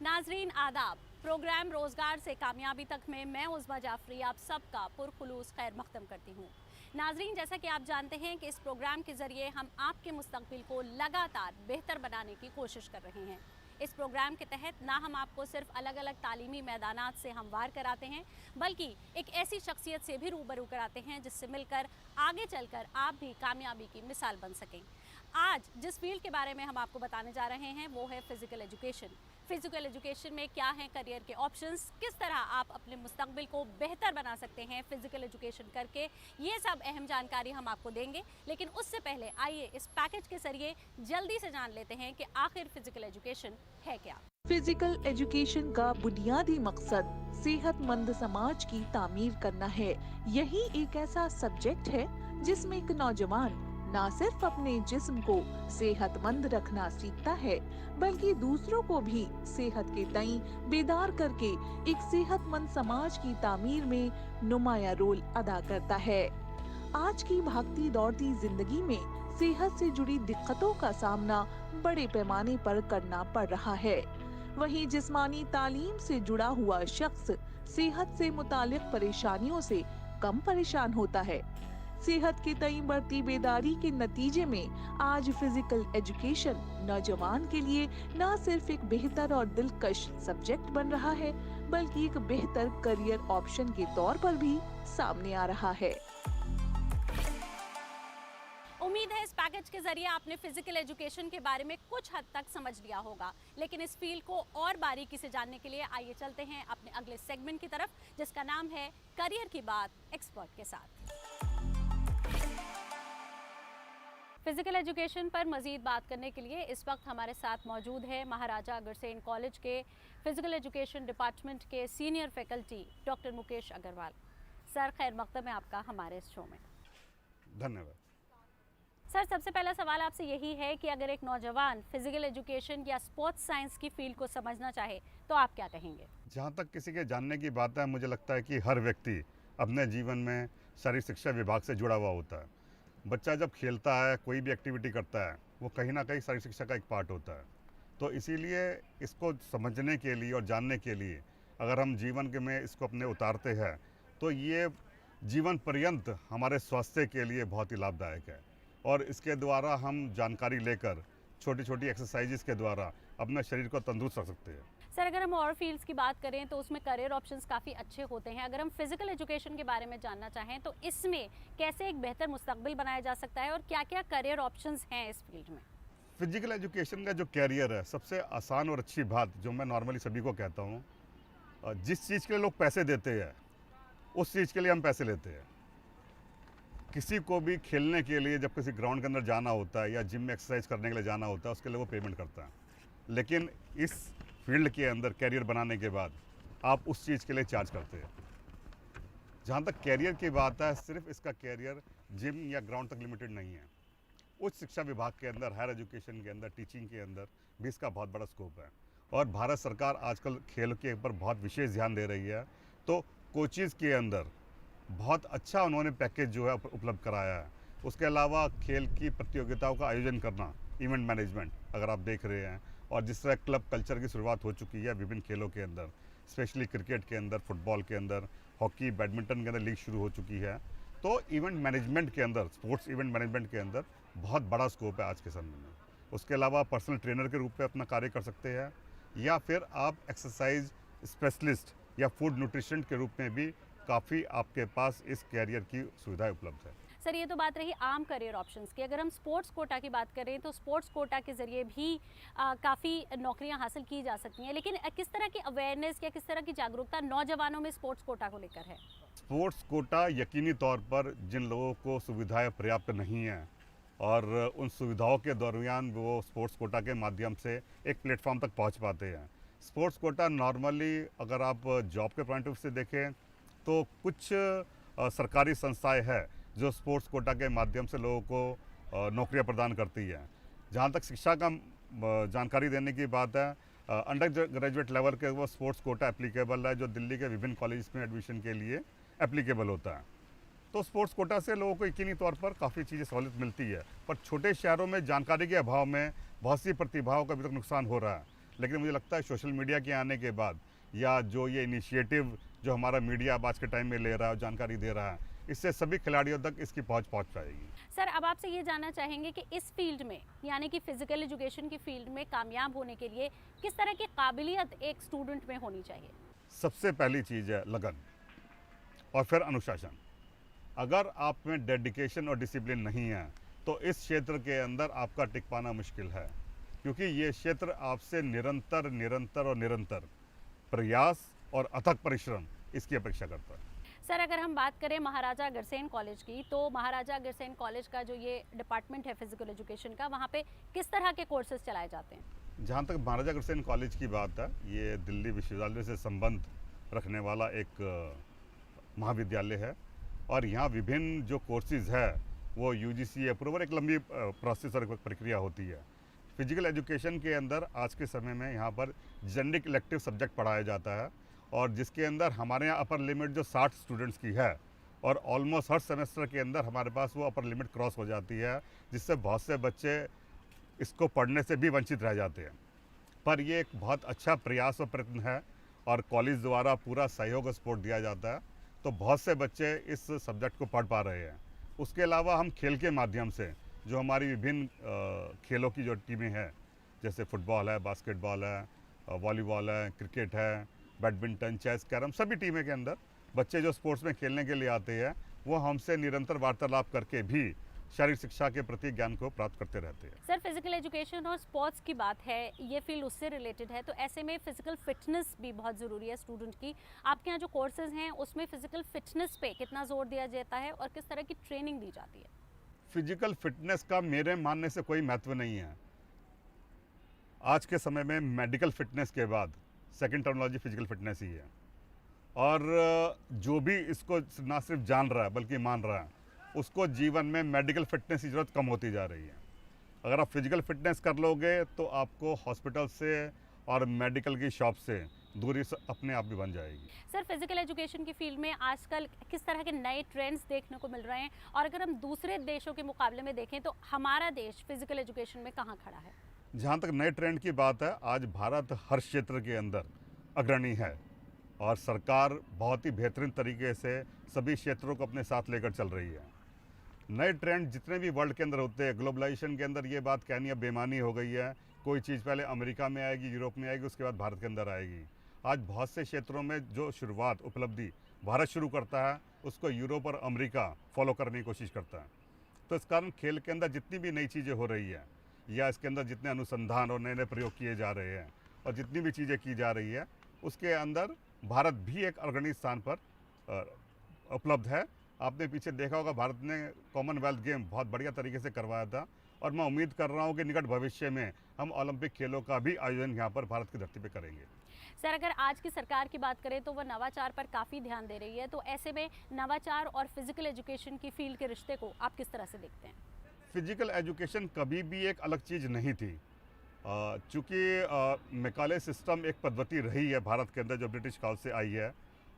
नाजरीन आदाब। प्रोग्राम रोजगार से कामयाबी तक में मैं उज़मा जाफरी आप सबका पुरखुलूस खैर मकदम करती हूँ। नाजरीन, जैसा कि आप जानते हैं कि इस प्रोग्राम के ज़रिए हम आपके मुस्तकबिल को लगातार बेहतर बनाने की कोशिश कर रहे हैं। इस प्रोग्राम के तहत ना हम आपको सिर्फ अलग अलग तालीमी मैदानात से हमवार कराते हैं, बल्कि एक ऐसी शख्सियत से भी रूबरू कराते हैं जिससे मिलकर आगे चलकर आप भी कामयाबी की मिसाल बन सकें। आज जिस फील्ड के बारे में हम आपको बताने जा रहे हैं वो है फ़िज़िकल एजुकेशन। फ़िज़िकल एजुकेशन में क्या हैं करियर के ऑप्शंस, किस तरह आप अपने मुस्तकबिल को बेहतर बना सकते हैं फ़िज़िकल एजुकेशन करके, ये सब अहम जानकारी हम आपको देंगे। लेकिन उससे पहले आइए इस पैकेज के जरिए जल्दी से जान लेते हैं कि आखिर फ़िज़िकल एजुकेशन है क्या। फिजिकल एजुकेशन का बुनियादी मकसद सेहतमंद समाज की तामीर करना है। यही एक ऐसा सब्जेक्ट है जिसमें एक नौजवान न सिर्फ अपने जिस्म को सेहतमंद रखना सीखता है, बल्कि दूसरों को भी सेहत के तई बेदार करके एक सेहतमंद समाज की तामीर में नुमाया रोल अदा करता है। आज की भागती दौड़ती जिंदगी में सेहत से जुड़ी दिक्कतों का सामना बड़े पैमाने पर करना पड़ रहा है। वहीं जिस्मानी तालीम से जुड़ा हुआ शख्स सेहत से मुतालिक परेशानियों से कम परेशान होता है। सेहत के तई बढ़ती बेदारी के नतीजे में आज फिजिकल एजुकेशन नौजवान के लिए न सिर्फ एक बेहतर और दिलकश सब्जेक्ट बन रहा है, बल्कि एक बेहतर करियर ऑप्शन के तौर पर भी सामने आ रहा है। उम्मीद है इस पैकेज के जरिए आपने फिजिकल एजुकेशन के बारे में कुछ हद तक समझ लिया होगा। लेकिन इस फील्ड को और बारीकी से जानने के लिए आइए चलते हैं अपने अगले सेगमेंट की तरफ, जिसका नाम है करियर की बात एक्सपर्ट के साथ। फिजिकल एजुकेशन पर मजीद बात करने के लिए इस वक्त हमारे साथ मौजूद है महाराजा अग्रसेन कॉलेज के फिजिकल एजुकेशन डिपार्टमेंट के senior faculty doctor Mukesh Agarwal. Sir, खैर मकदम है आपका हमारे इस शो में। धन्यवाद। सर, सबसे पहला सवाल आपसे यही है कि अगर एक नौजवान फिजिकल एजुकेशन या स्पोर्ट्स साइंस की फील्ड को समझना चाहे तो आप क्या कहेंगे? जहाँ तक किसी के जानने की बात है, मुझे लगता है कि हर व्यक्ति अपने जीवन में शारीरिक शिक्षा विभाग से जुड़ा हुआ होता है। बच्चा जब खेलता है, कोई भी एक्टिविटी करता है, वो कहीं ना कहीं शारीरिक शिक्षा का एक पार्ट होता है। तो इसीलिए इसको समझने के लिए और जानने के लिए अगर हम जीवन के में इसको अपने उतारते हैं तो ये जीवन पर्यंत हमारे स्वास्थ्य के लिए बहुत ही लाभदायक है। और इसके द्वारा हम जानकारी लेकर छोटी छोटी एक्सरसाइजेस के द्वारा अपने शरीर को तंदुरुस्त रख सकते हैं। सर, अगर हम और फील्ड्स की बात करें तो उसमें करियर ऑप्शंस काफ़ी अच्छे होते हैं। अगर हम फिजिकल एजुकेशन के बारे में जानना चाहें तो इसमें कैसे एक बेहतर मुस्तकबिल बनाया जा सकता है और क्या क्या करियर ऑप्शंस हैं इस फील्ड में? फिजिकल एजुकेशन का जो कैरियर है, सबसे आसान और अच्छी बात जो मैं नॉर्मली सभी को कहता हूँ, जिस चीज़ के लिए लोग पैसे देते हैं उस चीज़ के लिए हम पैसे लेते हैं। किसी को भी खेलने के लिए जब किसी ग्राउंड के अंदर जाना होता है या जिम में एक्सरसाइज करने के लिए जाना होता है, उसके लिए वो पेमेंट करता है। लेकिन इस फील्ड के अंदर कैरियर बनाने के बाद आप उस चीज़ के लिए चार्ज करते हैं। जहाँ तक कैरियर की बात है, सिर्फ इसका कैरियर जिम या ग्राउंड तक लिमिटेड नहीं है। उच्च शिक्षा विभाग के अंदर, हायर एजुकेशन के अंदर, टीचिंग के अंदर भी इसका बहुत बड़ा स्कोप है। और भारत सरकार आजकल खेल के ऊपर बहुत विशेष ध्यान दे रही है। तो कोचिज़ के अंदर बहुत अच्छा उन्होंने पैकेज जो है उपलब्ध कराया है। उसके अलावा खेल की प्रतियोगिताओं का आयोजन करना, इवेंट मैनेजमेंट अगर आप देख रहे हैं, और जिस तरह क्लब कल्चर की शुरुआत हो चुकी है विभिन्न खेलों के अंदर, स्पेशली क्रिकेट के अंदर, फुटबॉल के अंदर, हॉकी, बैडमिंटन के अंदर लीग शुरू हो चुकी है। तो इवेंट मैनेजमेंट के अंदर, स्पोर्ट्स इवेंट मैनेजमेंट के अंदर बहुत बड़ा स्कोप है आज के समय में। उसके अलावा पर्सनल ट्रेनर के रूप में अपना कार्य कर सकते हैं, या फिर आप एक्सरसाइज स्पेशलिस्ट या फूड न्यूट्रिशन के रूप में भी काफ़ी आपके पास इस कैरियर की सुविधाएं उपलब्ध है। सर, ये तो बात रही आम करियर ऑप्शंस की। अगर हम स्पोर्ट्स कोटा की बात करें तो स्पोर्ट्स कोटा के ज़रिए भी काफ़ी नौकरियां हासिल की जा सकती हैं। लेकिन किस तरह की अवेयरनेस या किस तरह की जागरूकता नौजवानों में स्पोर्ट्स कोटा को लेकर है? स्पोर्ट्स कोटा यकीनी तौर पर जिन लोगों को सुविधाएं पर्याप्त नहीं हैं और उन सुविधाओं के दरमियान वो स्पोर्ट्स कोटा के माध्यम से एक प्लेटफॉर्म तक पहुंच पाते हैं। स्पोर्ट्स कोटा नॉर्मली अगर आप जॉब के पॉइंट ऑफ व्यू से देखें तो कुछ सरकारी संस्थाएं हैं जो स्पोर्ट्स कोटा के माध्यम से लोगों को नौकरियां प्रदान करती हैं। जहां तक शिक्षा का जानकारी देने की बात है, अंडर ग्रेजुएट लेवल के वो स्पोर्ट्स कोटा एप्लीकेबल है, जो दिल्ली के विभिन्न कॉलेज में एडमिशन के लिए एप्लीकेबल होता है। तो स्पोर्ट्स कोटा से लोगों को यकीनी तौर पर काफ़ी चीज़ें सहूलियत मिलती है। पर छोटे शहरों में जानकारी के अभाव में बहुत सी प्रतिभाओं का अभी तक नुकसान हो रहा है। लेकिन मुझे लगता है सोशल मीडिया के आने के बाद या जो ये इनिशिएटिव जो हमारा मीडिया अब आज के टाइम में ले रहा है और जानकारी दे रहा है, इससे सभी खिलाड़ियों तक इसकी पहुंच पाएगी। सर, अब आपसे ये जानना चाहेंगे कि इस फील्ड में यानी कि फिजिकल एजुकेशन की फील्ड में कामयाब होने के लिए किस तरह की काबिलियत एक स्टूडेंट में होनी चाहिए? सबसे पहली चीज़ है लगन और फिर अनुशासन। अगर आप में डेडिकेशन और डिसिप्लिन नहीं है तो इस क्षेत्र के अंदर आपका टिक पाना मुश्किल है, क्योंकि ये क्षेत्र आपसे निरंतर प्रयास और अथक परिश्रम इसकी अपेक्षा करता है। सर, अगर हम बात करें महाराजा अग्रसेन कॉलेज की, तो महाराजा अग्रसेन कॉलेज का जो ये डिपार्टमेंट है फिजिकल एजुकेशन का, वहाँ पे किस तरह के कोर्सेज चलाए जाते हैं? जहाँ तक महाराजा अग्रसेन कॉलेज की बात है, ये दिल्ली विश्वविद्यालय से संबंध रखने वाला एक महाविद्यालय है और यहाँ विभिन्न जो कोर्सेज है वो UGC अप्रूवल, एक लंबी प्रोसेस और प्रक्रिया होती है। फिजिकल एजुकेशन के अंदर आज के समय में यहाँ पर जेनेरिक इलेक्टिव सब्जेक्ट पढ़ाया जाता है और जिसके अंदर हमारे यहाँ अपर लिमिट जो 60 स्टूडेंट्स की है और ऑलमोस्ट हर सेमेस्टर के अंदर हमारे पास वो अपर लिमिट क्रॉस हो जाती है, जिससे बहुत से बच्चे इसको पढ़ने से भी वंचित रह जाते हैं। पर ये एक बहुत अच्छा प्रयास और प्रयत्न है और कॉलेज द्वारा पूरा सहयोग और सपोर्ट दिया जाता है, तो बहुत से बच्चे इस सब्जेक्ट को पढ़ पा रहे हैं। उसके अलावा हम खेल के माध्यम से जो हमारी विभिन्न खेलों की जो टीमें हैं, जैसे फुटबॉल है, बास्केटबॉल है, वॉलीबॉल है, क्रिकेट है, बैडमिंटन, चेस, कैरम, सभी टीमें के अंदर बच्चे जो स्पोर्ट्स में खेलने के लिए आते हैं वो हमसे निरंतर वार्तालाप करके भी शारीरिक शिक्षा के प्रति ज्ञान को प्राप्त करते रहते हैं। सर, फिजिकल एजुकेशन और स्पोर्ट्स की बात है, ये फील्ड उससे रिलेटेड है, तो ऐसे में फिजिकल फिटनेस भी बहुत ज़रूरी है स्टूडेंट की। आपके यहाँ जो कोर्सेज हैं उसमें फिजिकल फिटनेस पे कितना जोर दिया जाता है और किस तरह की ट्रेनिंग दी जाती है? फिजिकल फिटनेस का मेरे मानने से कोई महत्व नहीं है। आज के समय में मेडिकल फिटनेस के बाद सेकंड टर्मिनोलॉजी फिजिकल फिटनेस ही है और जो भी इसको ना सिर्फ जान रहा है बल्कि मान रहा है, उसको जीवन में मेडिकल फिटनेस की ज़रूरत कम होती जा रही है। अगर आप फिजिकल फिटनेस कर लोगे तो आपको हॉस्पिटल से और मेडिकल की शॉप से दूरी अपने आप भी बन जाएगी। सर, फिजिकल एजुकेशन की फील्ड में आजकल किस तरह के नए ट्रेंड्स देखने को मिल रहे हैं और अगर हम दूसरे देशों के मुकाबले में देखें तो हमारा देश फिजिकल एजुकेशन में कहाँ खड़ा है? जहाँ तक नए ट्रेंड की बात है, आज भारत हर क्षेत्र के अंदर अग्रणी है और सरकार बहुत ही बेहतरीन तरीके से सभी क्षेत्रों को अपने साथ लेकर चल रही है। नए ट्रेंड जितने भी वर्ल्ड के अंदर होते हैं, ग्लोबलाइजेशन के अंदर ये बात कहनी अब बेमानी हो गई है। कोई चीज़ पहले अमेरिका में आएगी, यूरोप में आएगी, उसके बाद भारत के अंदर आएगी। आज बहुत से क्षेत्रों में जो शुरुआत उपलब्धि भारत शुरू करता है उसको यूरोप और अमेरिका फॉलो करने की कोशिश करता है। तो इस कारण खेल के अंदर जितनी भी नई चीज़ें हो रही है या इसके अंदर जितने अनुसंधान और नए नए प्रयोग किए जा रहे हैं और जितनी भी चीज़ें की जा रही है उसके अंदर भारत भी एक अग्रणी स्थान पर उपलब्ध है। आपने पीछे देखा होगा, भारत ने कॉमनवेल्थ गेम बहुत बढ़िया तरीके से करवाया था और मैं उम्मीद कर रहा हूँ कि निकट भविष्य में हम ओलंपिक खेलों का भी आयोजन यहाँ पर भारत की धरती पर करेंगे। सर, अगर आज की सरकार की बात करें तो वह नवाचार पर काफ़ी ध्यान दे रही है, तो ऐसे में नवाचार और फिजिकल एजुकेशन की फील्ड के रिश्ते को आप किस तरह से देखते हैं? फिजिकल एजुकेशन कभी भी एक अलग चीज़ नहीं थी। चूँकि मैकाले सिस्टम एक पद्धति रही है भारत के अंदर जो ब्रिटिश काल से आई है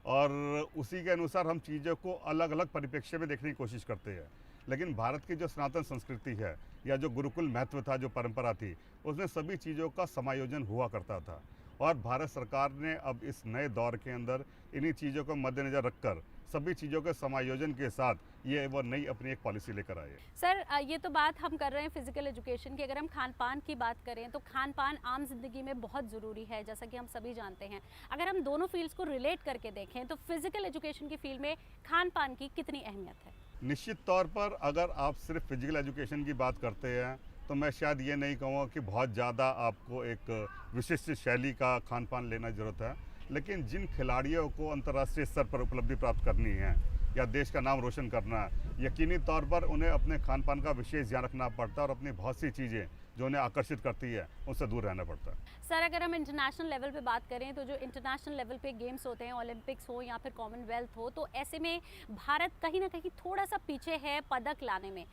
और उसी के अनुसार हम चीज़ों को अलग अलग परिप्रेक्ष्य में देखने की कोशिश करते हैं। लेकिन भारत की जो सनातन संस्कृति है या जो गुरुकुल महत्व था, जो परंपरा थी, उसमें सभी चीज़ों का समायोजन हुआ करता था और भारत सरकार ने अब इस नए दौर के अंदर इन्हीं चीज़ों को मद्देनज़र रखकर सभी चीज़ों के समायोजन के साथ ये वो नई अपनी एक पॉलिसी लेकर आए हैं। सर, ये तो बात हम कर रहे हैं फिजिकल एजुकेशन की। अगर हम खान पान की बात करें तो खान पान आम जिंदगी में बहुत ज़रूरी है, जैसा कि हम सभी जानते हैं। अगर हम दोनों फील्ड्स को रिलेट करके देखें तो फिजिकल एजुकेशन की फील्ड में खान पान की कितनी अहमियत है? निश्चित तौर पर अगर आप सिर्फ फिजिकल एजुकेशन की बात करते हैं तो मैं शायद ये नहीं कहूँगा कि बहुत ज़्यादा आपको एक विशिष्ट शैली का खान पान लेना ज़रूरत है, लेकिन जिन खिलाड़ियों को अंतर्राष्ट्रीय स्तर पर उपलब्धि प्राप्त करनी है या देश का नाम रोशन करना है, यकीनी तौर पर उन्हें अपने खान पान का विशेष ध्यान रखना पड़ता है और अपनी बहुत सी चीज़ें जो उन्हें आकर्षित करती है उनसे दूर रहना पड़ता है। सर, अगर हम इंटरनेशनल लेवल पे बात करें तो जो इंटरनेशनल लेवल पे गेम्स होते हैं, ओलंपिक्स हो या फिर कॉमनवेल्थ हो, तो ऐसे में भारत कहीं ना कहीं थोड़ा सा पीछे है पदक लाने में।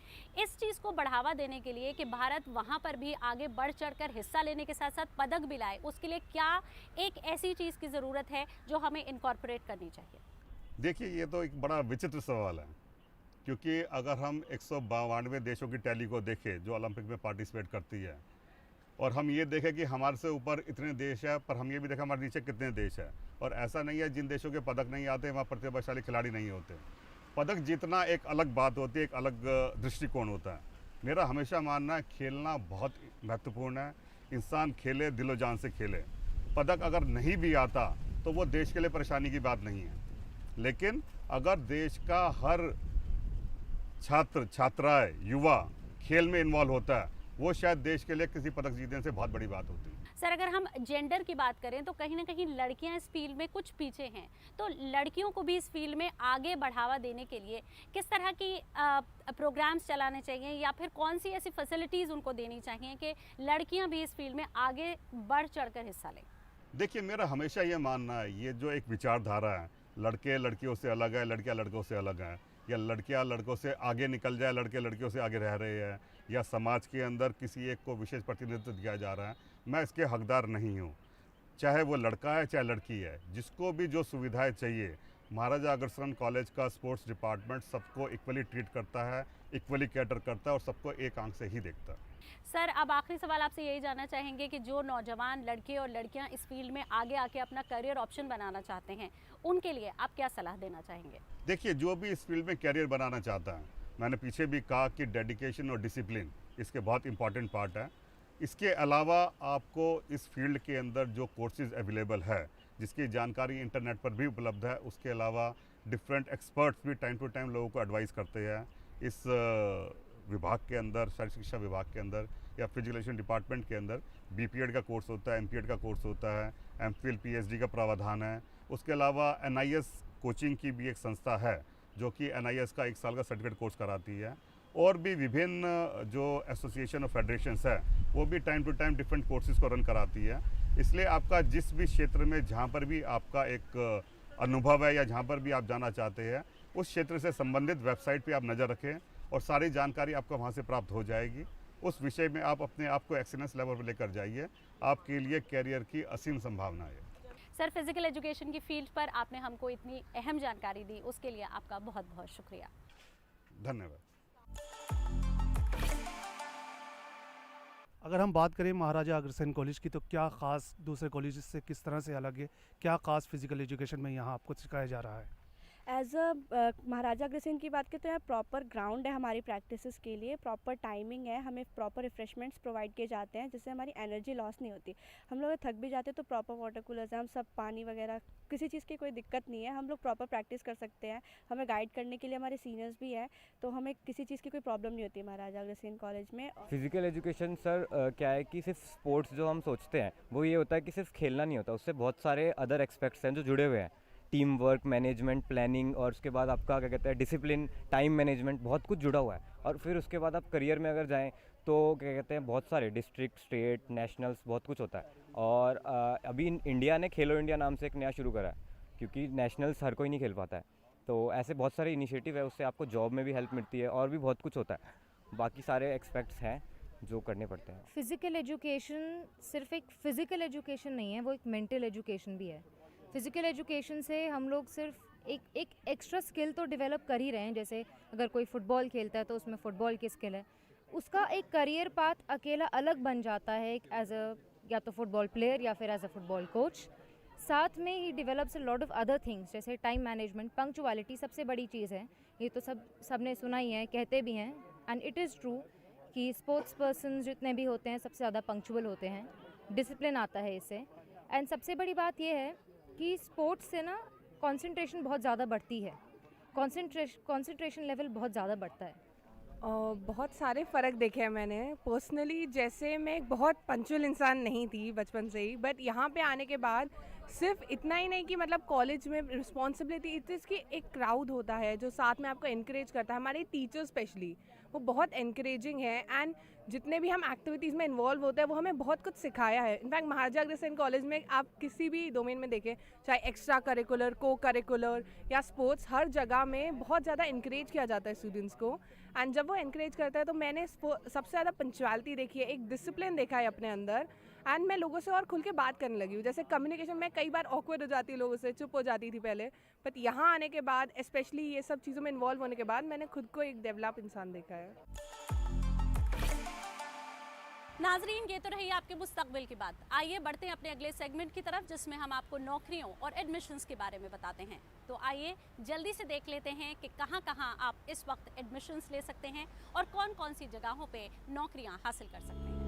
इस चीज़ को बढ़ावा देने के लिए कि भारत वहाँ पर भी आगे बढ़ चढ़कर हिस्सा लेने के साथ साथ पदक भी लाए, उसके लिए क्या एक ऐसी चीज़ की ज़रूरत है जो हमें इनकॉर्पोरेट करनी चाहिए? देखिए, ये तो एक बड़ा विचित्र सवाल है, क्योंकि अगर हम 192 देशों की टैली को देखें जो ओलंपिक में पार्टिसिपेट करती है, और हम ये देखें कि हमारे से ऊपर इतने देश है, पर हम ये भी देखें हमारे नीचे कितने देश है। और ऐसा नहीं है जिन देशों के पदक नहीं आते वहाँ प्रतिभाशाली खिलाड़ी नहीं होते। पदक जीतना एक अलग बात होती है, एक अलग दृष्टिकोण होता है। मेरा हमेशा मानना है खेलना बहुत महत्वपूर्ण है। इंसान खेले, दिलो जान से खेले। पदक अगर नहीं भी आता तो वो देश के लिए परेशानी की बात नहीं है, लेकिन अगर देश का हर छात्र छात्राएं युवा खेल में इन्वॉल्व होता है, वो शायद देश के लिए किसी पदक जीतने से बहुत बड़ी बात होती है। सर, अगर हम जेंडर की बात करें तो कहीं ना कहीं लड़कियां इस फील्ड में कुछ पीछे हैं, तो लड़कियों को भी इस फील्ड में आगे बढ़ावा देने के लिए किस तरह की प्रोग्राम्स चलाने चाहिए या फिर कौन सी ऐसी फैसिलिटीज़ उनको देनी चाहिए कि लड़कियां भी इस फील्ड में आगे बढ़ चढ़कर हिस्सा लें? देखिए, मेरा हमेशा ये मानना है, ये जो एक विचारधारा है, लड़के लड़कियों से अलग है, लड़कियां लड़कों से अलग हैं, या लड़कियां लड़कों से आगे निकल जाए, लड़के लड़कियों से आगे रह रहे हैं, या समाज के अंदर किसी एक को विशेष प्रतिनिधित्व दिया जा रहा है, मैं इसके हकदार नहीं हूँ। चाहे वो लड़का है चाहे लड़की है, जिसको भी जो सुविधाएं चाहिए, महाराजा अग्रसेन कॉलेज का स्पोर्ट्स डिपार्टमेंट सबको इक्वली ट्रीट करता है, इक्वली कैटर करता है और सबको एक आंख से ही देखता है। सर, अब आखिरी सवाल आपसे यही जानना चाहेंगे कि जो नौजवान लड़के और लड़कियां इस फील्ड में आगे आके अपना करियर ऑप्शन बनाना चाहते हैं, उनके लिए आप क्या सलाह देना चाहेंगे? देखिए, जो भी इस फील्ड में कैरियर बनाना चाहता है, मैंने पीछे भी कहा कि डेडिकेशन और डिसिप्लिन इसके बहुत इंपॉर्टेंट पार्ट है। इसके अलावा आपको इस फील्ड के अंदर जो कोर्सेज अवेलेबल है, जिसकी जानकारी इंटरनेट पर भी उपलब्ध है, उसके अलावा डिफरेंट एक्सपर्ट्स भी टाइम टू टाइम लोगों को एडवाइस करते हैं। इस विभाग के अंदर, शारीरिक शिक्षा विभाग के अंदर या फिजिकल एजुकेशन डिपार्टमेंट के अंदर बीपीएड का कोर्स होता है, एमपीएड का कोर्स होता है, एमफिल पीएचडी का प्रावधान है। उसके अलावा एनआईएस कोचिंग की भी एक संस्था है जो कि एनआईएस का 1 साल का सर्टिफिकेट कोर्स कराती है, और भी विभिन्न जो एसोसिएशन और फेडरेशंस है वो भी time to time different courses को रन कराती है। इसलिए आपका जिस भी क्षेत्र में जहाँ पर भी आपका एक अनुभव है या जहाँ पर भी आप जाना चाहते हैं, उस क्षेत्र से संबंधित वेबसाइट पे आप नज़र रखें और सारी जानकारी आपको वहाँ से प्राप्त हो जाएगी। उस विषय में आप अपने आप को एक्सीलेंस लेवल पर लेकर जाइए, आपके लिए कैरियर की असीम संभावना है। सर, फिजिकल एजुकेशन की फील्ड पर आपने हमको इतनी अहम जानकारी दी, उसके लिए आपका बहुत बहुत शुक्रिया। धन्यवाद। अगर हम बात करें महाराजा अग्रसेन कॉलेज की, तो क्या ख़ास दूसरे कॉलेज से किस तरह से अलग है, क्या ख़ास फिजिकल एजुकेशन में यहाँ आपको सिखाया जा रहा है? एज अ महाराजा अग्रसेन की बात करें तो यहाँ प्रॉपर ग्राउंड है हमारी प्रैक्टिसेस के लिए, प्रॉपर टाइमिंग है, हमें प्रॉपर रिफ्रेशमेंट्स प्रोवाइड किए जाते हैं जिससे हमारी एनर्जी लॉस नहीं होती। हम लोग थक भी जाते हैं तो प्रॉपर वाटर कूलर्स हैं, हम सब पानी वगैरह किसी चीज़ की कोई दिक्कत नहीं है, हम लोग प्रॉपर प्रैक्टिस कर सकते हैं। हमें गाइड करने के लिए हमारे सीनियर्स भी हैं, तो हमें किसी चीज़ की कोई प्रॉब्लम नहीं होती है महाराजा अग्रसेन कॉलेज में। फिज़िकल एजुकेशन सर क्या है कि सिर्फ स्पोर्ट्स जो हम सोचते हैं वो ये होता है कि सिर्फ खेलना नहीं होता, उससे बहुत सारे अदर एस्पेक्ट्स हैं जो जुड़े हुए हैं। टीम वर्क, मैनेजमेंट, प्लानिंग, और उसके बाद आपका क्या कहते हैं डिसिप्लिन, टाइम मैनेजमेंट, बहुत कुछ जुड़ा हुआ है। और फिर उसके बाद आप करियर में अगर जाएं तो क्या कहते हैं बहुत सारे डिस्ट्रिक्ट, स्टेट, नेशनल्स, बहुत कुछ होता है। और अभी इंडिया ने खेलो इंडिया नाम से एक नया शुरू करा है, क्योंकि नेशनल्स हर कोई नहीं खेल पाता है। तो ऐसे बहुत सारे इनिशिएटिव है, उससे आपको जॉब में भी हेल्प मिलती है और भी बहुत कुछ होता है। बाकी सारे एक्सपेक्ट्स हैं जो करने पड़ते हैं। फ़िज़िकल एजुकेशन सिर्फ एक फ़िज़िकल एजुकेशन नहीं है, वो एक मेंटल एजुकेशन भी है। फ़िज़िकल एजुकेशन से हम लोग सिर्फ एक एक्स्ट्रा स्किल तो डेवलप कर ही रहे हैं, जैसे अगर कोई फ़ुटबॉल खेलता है तो उसमें फ़ुटबॉल की स्किल है, उसका एक करियर पाथ अकेला अलग बन जाता है, एक एज अ या तो फुटबॉल प्लेयर या फिर एज अ फुटबॉल कोच। साथ में ही develops a lot of other things, जैसे टाइम मैनेजमेंट, पंक्चुअलिटी सबसे बड़ी चीज़ है। ये तो सबने सुना ही है, कहते भी हैं, एंड इट इज़ ट्रू कि स्पोर्ट्स पर्सन जितने भी होते हैं सबसे ज़्यादा पंक्चुअल होते हैं, डिसिप्लिन आता है इससे। एंड सबसे बड़ी बात यह है कि स्पोर्ट्स से ना कंसंट्रेशन बहुत ज़्यादा बढ़ती है, कंसंट्रेशन लेवल बहुत ज़्यादा बढ़ता है। बहुत सारे फ़र्क देखे हैं मैंने पर्सनली। जैसे मैं एक बहुत पंक्चुअल इंसान नहीं थी बचपन से ही, बट यहाँ पे आने के बाद सिर्फ इतना ही नहीं कि मतलब कॉलेज में रिस्पॉन्सिबिलिटी, इट्स कि एक क्राउड होता है जो साथ में आपको इनक्रेज करता है। हमारे टीचर्स स्पेशली वो बहुत इनक्रेजिंग है, एंड जितने भी हम एक्टिविटीज़ में इन्वॉल्व होते हैं वो हमें बहुत कुछ सिखाया है। इनफैक्ट महाराजा अग्रसेन कॉलेज में आप किसी भी डोमेन में देखें, चाहे एक्स्ट्रा करिकुलर, को करिकुलर या स्पोर्ट्स, हर जगह में बहुत ज़्यादा इनक्रेज किया जाता है स्टूडेंट्स को। एंड जब वो इनक्रेज करता है तो मैंने सबसे ज़्यादा पंक्चुअलिटी देखी है, एक डिसिप्लिन देखा है अपने अंदर, एंड मैं लोगों से और खुल के बात करने लगी हूँ। जैसे कम्युनिकेशन में कई बार ऑकवर्ड हो जाती है, लोगों से चुप हो जाती थी पहले, बट यहाँ आने के बाद स्पेशली ये सब चीज़ों में इन्वॉल्व होने के बाद मैंने खुद को एक डेवलप इंसान देखा है। नाजरीन, ये तो रही आपके मुस्तकबिल की बात। आइए बढ़ते हैं अपने अगले सेगमेंट की तरफ, जिसमें हम आपको नौकरियों और एडमिशन्स के बारे में बताते हैं। तो आइए जल्दी से देख लेते हैं कि कहां कहां आप इस वक्त एडमिशन्स ले सकते हैं और कौन कौन सी जगहों पे नौकरियां हासिल कर सकते हैं।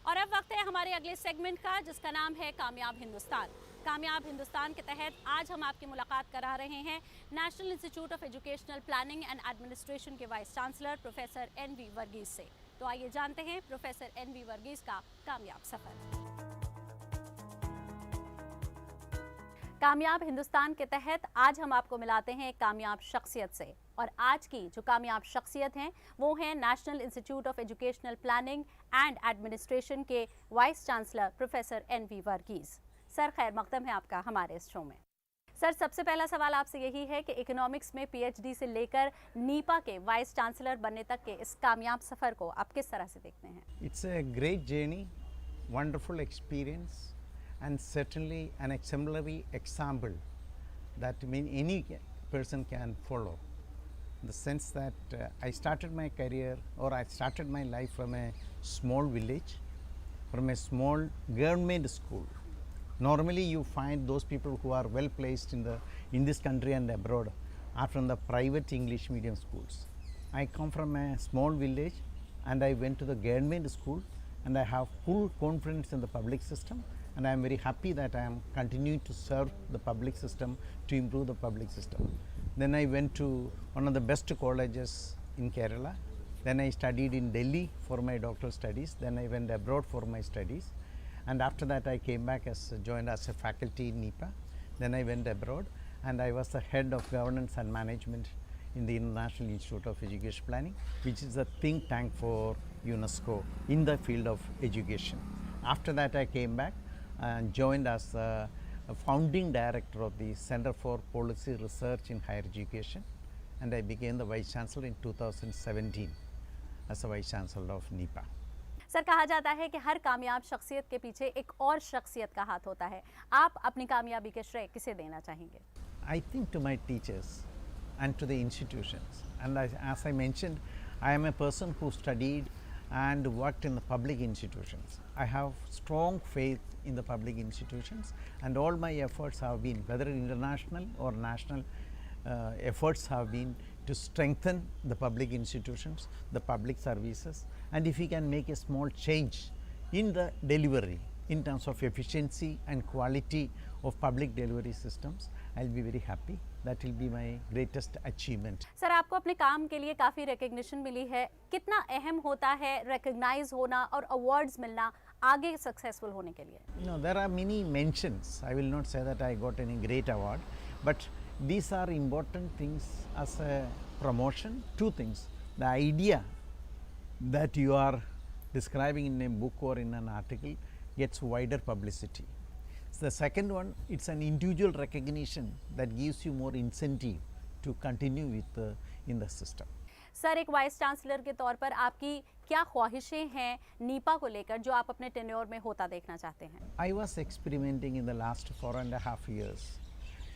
और अब वक्त है हमारे अगले सेगमेंट का, जिसका नाम है कामयाब हिंदुस्तान। कामयाब हिंदुस्तान के तहत आज हम आपकी मुलाकात करा रहे हैं National Institute of Educational Planning and Administration के vice chancellor professor NV Varghese से। तो आइए जानते हैं प्रोफेसर NV वर्गीस का कामयाब सफर। कामयाब हिंदुस्तान के तहत आज हम आपको मिलाते हैं एक कामयाब शख्सियत से, और आज की जो कामयाब शख्सियत हैं वो हैं National Institute of Educational Planning and Administration के vice chancellor professor NV Varghese. Sir, खैर मकदम है आपका हमारे इस शो में। सर, सबसे पहला सवाल आपसे यही है कि इकोनॉमिक्स में PhD से लेकर नीपा के वाइस चांसलर बनने तक के इस कामयाब सफ़र को आप किस तरह से देखते हैं? It's a great journey, wonderful experience, and certainly an exemplary example that any person can follow. In the sense that I started my career, or I started my life from a small village, from a small government school. Normally you find those people who are well placed in this country and abroad are from the private English medium schools. I come from a small village and I went to the government school, and I have full confidence in the public system, and I am very happy that I am continuing to serve the public system to improve the public system. Then I went to one of the best colleges in Kerala. Then I studied in Delhi for my doctoral studies. Then I went abroad for my studies, and after that I came back joined as a faculty in NIPA. Then I went abroad and I was the head of governance and management in the International Institute of Education Planning, which is a think tank for UNESCO in the field of education. After that I came back and joined as a founding director of the Center for Policy Research in Higher Education, and I became the Vice Chancellor in 2017 as a Vice Chancellor of NIPA. Sir, कहा जाता है कि हर कामयाब शख्सियत के पीछे एक और शख्सियत का हाथ होता है। आप अपनी कामयाबी के श्रेय किसे देना चाहेंगे? I think to my teachers and to the institutions, and as I mentioned, I am a person who studied and worked in the public institutions. I have strong faith in the public institutions, and all my efforts have been, whether international or national efforts have been to strengthen the public institutions, the public services, and if we can make a small change in the delivery in terms of efficiency and quality of public delivery systems, I'll be very happy. That will be my greatest achievement. Sir, आपको अपने काम के लिए काफ़ी recognition मिली है। कितना अहम होता है रिकग्नाइज होना और अवार्ड्स मिलना आगे सक्सेसफुल होने के लिए? No, there are many mentions. I will not say that I got any great award, but these are important things as a promotion. Two things: the idea that you are describing in a book or in an article gets wider publicity. The second one, it's an individual recognition that gives you more incentive to continue with in the system. Sir, एक vice chancellor के तौर पर आपकी क्या ख्वाहिशें हैं Nipah को लेकर जो आप अपने टेन्योर में होता देखना चाहते हैं? I was experimenting in the last 4.5 years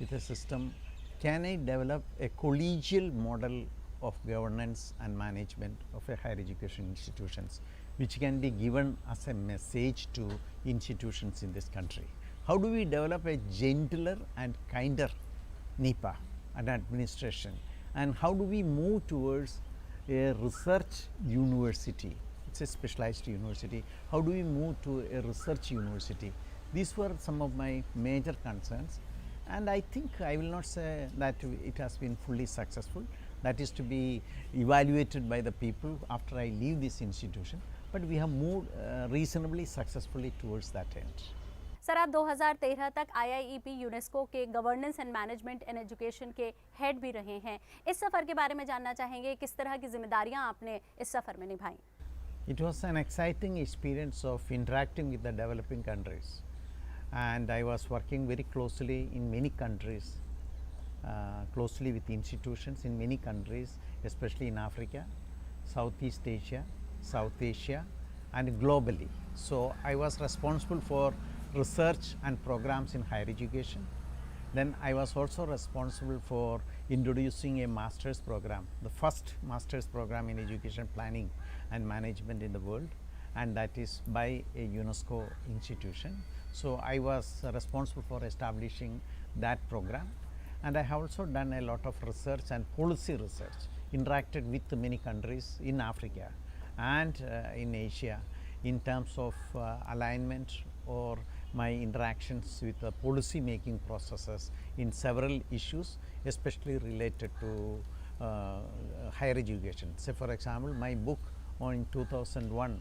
with a system. Can I develop a collegial model of governance and management of a higher education institutions, which can be given as a message to institutions in this country? How do we develop a gentler and kinder NIPA and administration? And how do we move towards a research university? It's a specialized university. How do we move to a research university? These were some of my major concerns, and I think I will not say that it has been fully successful. That is to be evaluated by the people after I leave this institution, but we have moved reasonably successfully towards that end. Sir, आप 2013 तक IIEP UNESCO के governance and management and education के head भी रहे हैं। इस सफ़र के बारे में जानना चाहेंगे, किस तरह की जिम्मेदारियां आपने इस सफ़र में निभाई? It was an exciting experience of interacting with the developing countries, and I was working very closely in many countries, closely with institutions in many countries, especially in Africa, Southeast Asia, South Asia, and globally. So I was responsible for research and programs in higher education. Then I was also responsible for introducing a master's program, the first master's program in education planning and management in the world, and that is by a UNESCO institution. So I was responsible for establishing that program, and I have also done a lot of research and policy research, interacted with many countries in Africa and in Asia in terms of alignment or my interactions with the policy making processes in several issues, especially related to higher education. Say for example, my book in 2001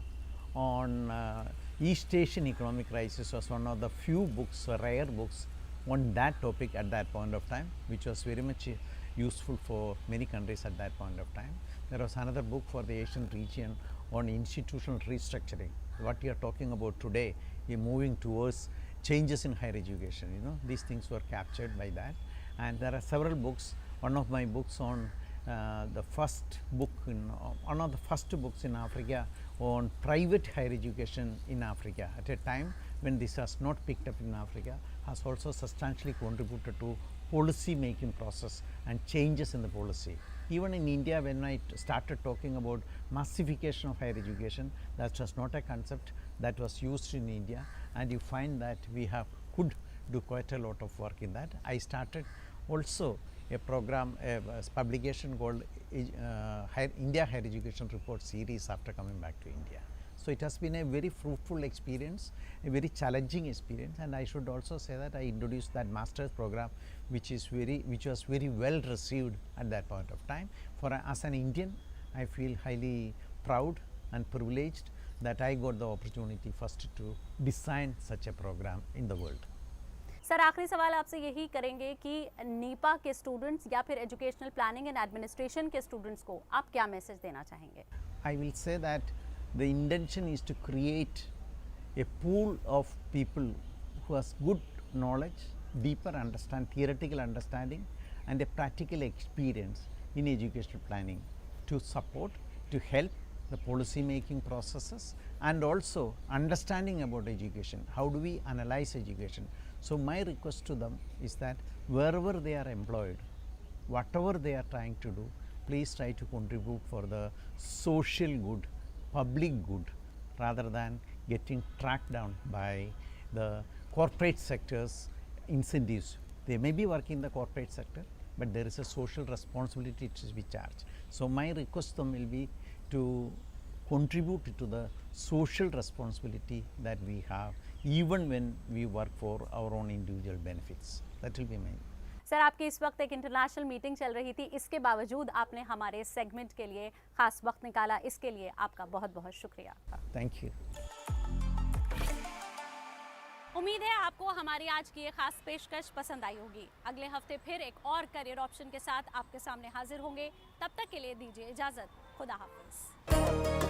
on East Asian economic crisis was one of the few books, rare books on that topic at that point of time, which was very much useful for many countries at that point of time. There was another book for the Asian region on institutional restructuring. What we are talking about today, we are moving towards changes in higher education. You know, these things were captured by that, and there are several books. One of my books on the first book in one of the first books in Africa on private higher education in Africa at a time when this was not picked up in Africa, has also substantially contributed to policy making process and changes in the policy. Even in India, when I started talking about massification of higher education, that was not a concept that was used in India, and you find that we could do quite a lot of work in that. I started also a program, a publication called India Higher Education Report Series after coming back to India. So it has been a very fruitful experience, a very challenging experience, and I should also say that I introduced that master's program, which was very well received at that point of time. As an Indian, I feel highly proud and privileged that I got the opportunity first to design such a program in the world. Sir, आखिरी सवाल आपसे यही करेंगे कि Nipah के students या फिर educational Planning and Administration के स्टूडेंट्स को आप क्या मैसेज देना चाहेंगे? I will say that the intention is to create a pool of people who has good knowledge, deeper theoretical understanding, and a practical experience in educational planning to support, to help the policy making processes, and also understanding about education. How do we analyze education? So my request to them is that wherever they are employed, whatever they are trying to do, please try to contribute for the social good, public good, rather than getting tracked down by the corporate sector's incentives. They may be working in the corporate sector, but there is a social responsibility to be charged. So my request to them will be to contribute to the social responsibility that we have, even when we work for our own individual benefits. That will be my. Sir, आपकी इस वक्त एक international meeting चल रही थी, इसके बावजूद आपने हमारे सेगमेंट के लिए खास वक्त निकाला, इसके लिए आपका बहुत बहुत शुक्रिया। Thank you. उम्मीद है आपको हमारी आज की ये खास पेशकश पसंद आई होगी। अगले हफ्ते फिर एक और करियर ऑप्शन के साथ आपके सामने हाजिर होंगे। तब तक के लिए दीजिए इजाज़त। खुदा हाफिज़।